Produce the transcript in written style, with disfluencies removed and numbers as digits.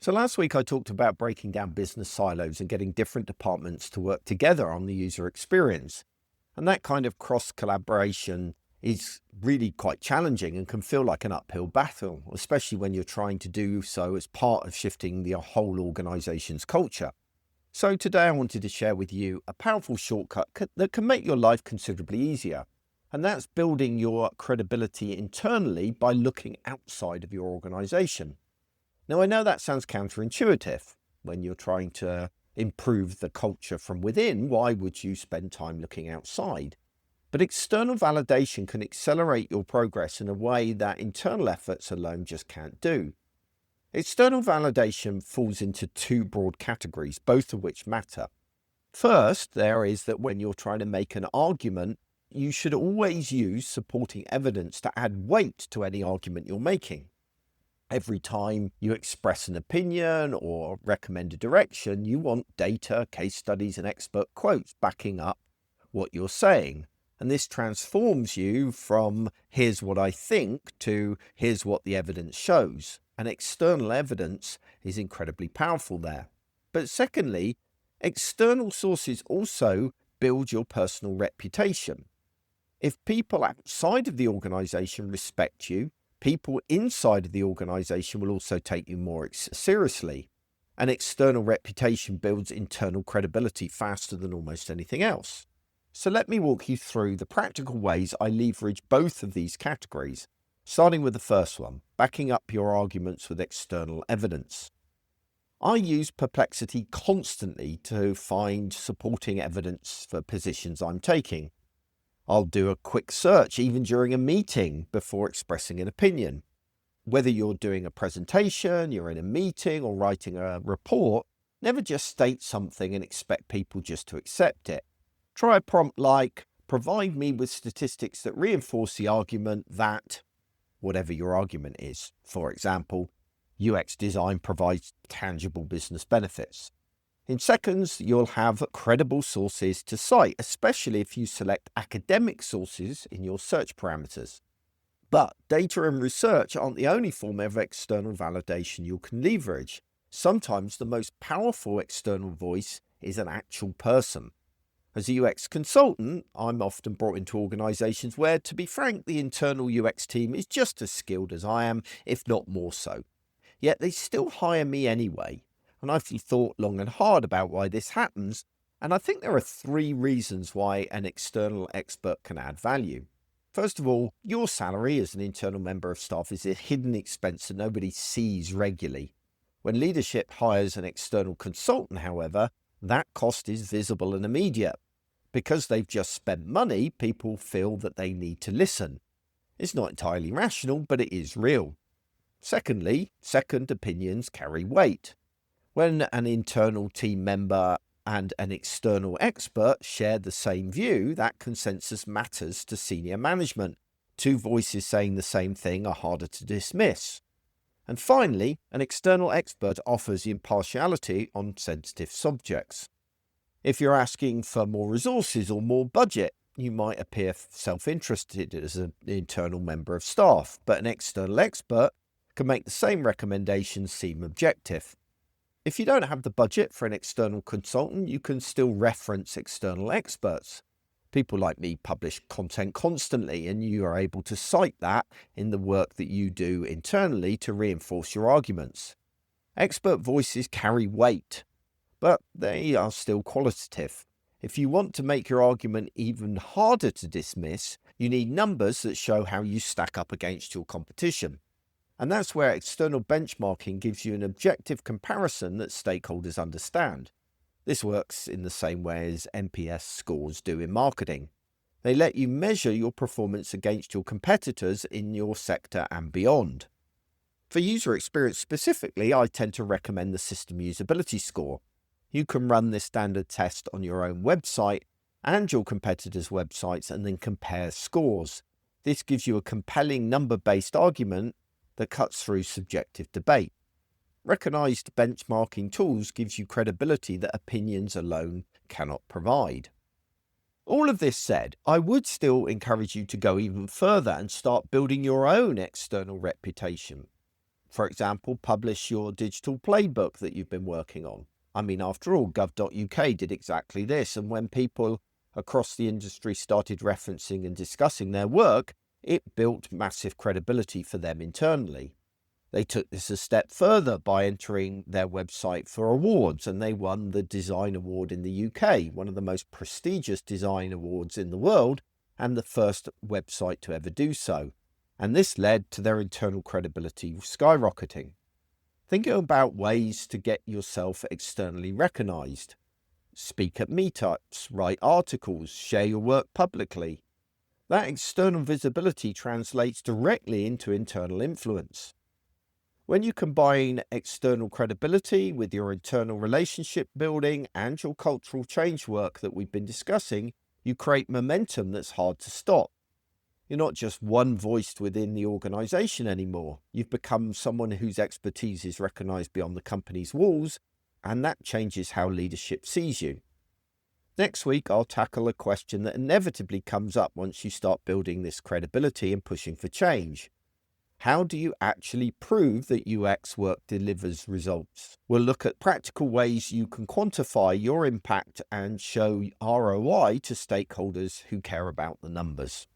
So last week I talked about breaking down business silos and getting different departments to work together on the user experience. And that kind of cross collaboration is really quite challenging and can feel like an uphill battle, especially when you're trying to do so as part of shifting the whole organization's culture. So today I wanted to share with you a powerful shortcut that can make your life considerably easier. And that's building your credibility internally by looking outside of your organization. Now, I know that sounds counterintuitive. When you're trying to improve the culture from within, why would you spend time looking outside? But external validation can accelerate your progress in a way that internal efforts alone just can't do. External validation falls into two broad categories, both of which matter. First, there is that when you're trying to make an argument, you should always use supporting evidence to add weight to any argument you're making. Every time you express an opinion or recommend a direction, you want data, case studies, and expert quotes backing up what you're saying. And this transforms you from here's what I think to here's what the evidence shows. And external evidence is incredibly powerful there. But secondly, external sources also build your personal reputation. If people outside of the organization respect you, people inside of the organization will also take you more seriously. An external reputation builds internal credibility faster than almost anything else. So let me walk you through the practical ways I leverage both of these categories, starting with the first one, backing up your arguments with external evidence. I use Perplexity constantly to find supporting evidence for positions I'm taking. I'll do a quick search even during a meeting before expressing an opinion. Whether you're doing a presentation, you're in a meeting, or writing a report, never just state something and expect people just to accept it. Try a prompt like, provide me with statistics that reinforce the argument that, whatever your argument is. For example, UX design provides tangible business benefits. In seconds, you'll have credible sources to cite, especially if you select academic sources in your search parameters. But data and research aren't the only form of external validation you can leverage. Sometimes the most powerful external voice is an actual person. As a UX consultant, I'm often brought into organizations where, to be frank, the internal UX team is just as skilled as I am, if not more so. Yet they still hire me anyway. And I've thought long and hard about why this happens, and I think there are three reasons why an external expert can add value. First of all, your salary as an internal member of staff is a hidden expense that nobody sees regularly. When leadership hires an external consultant, however, that cost is visible and immediate. Because they've just spent money, people feel that they need to listen. It's not entirely rational, but it is real. Secondly, second opinions carry weight. When an internal team member and an external expert share the same view, that consensus matters to senior management. Two voices saying the same thing are harder to dismiss. And finally, an external expert offers impartiality on sensitive subjects. If you're asking for more resources or more budget, you might appear self-interested as an internal member of staff, but an external expert can make the same recommendations seem objective. If you don't have the budget for an external consultant, you can still reference external experts. People like me publish content constantly, and you are able to cite that in the work that you do internally to reinforce your arguments. Expert voices carry weight, but they are still qualitative. If you want to make your argument even harder to dismiss, you need numbers that show how you stack up against your competition. And that's where external benchmarking gives you an objective comparison that stakeholders understand. This works in the same way as NPS scores do in marketing. They let you measure your performance against your competitors in your sector and beyond. For user experience specifically, I tend to recommend the system usability score. You can run this standard test on your own website and your competitors' websites and then compare scores. This gives you a compelling number-based argument that cuts through subjective debate. Recognized benchmarking tools gives you credibility that opinions alone cannot provide. All of this said, I would still encourage you to go even further and start building your own external reputation. For example, publish your digital playbook that you've been working on. I mean, after all, gov.uk did exactly this. And when people across the industry started referencing and discussing their work, it built massive credibility for them internally. They took this a step further by entering their website for awards, and they won the Design Award in the UK, one of the most prestigious design awards in the world, and the first website to ever do so. And this led to their internal credibility skyrocketing. Think about ways to get yourself externally recognized. Speak at meetups, write articles, share your work publicly. That external visibility translates directly into internal influence. When you combine external credibility with your internal relationship building and your cultural change work that we've been discussing, you create momentum that's hard to stop. You're not just one-voiced within the organization anymore. You've become someone whose expertise is recognized beyond the company's walls, and that changes how leadership sees you. Next week, I'll tackle a question that inevitably comes up once you start building this credibility and pushing for change. How do you actually prove that UX work delivers results? We'll look at practical ways you can quantify your impact and show ROI to stakeholders who care about the numbers.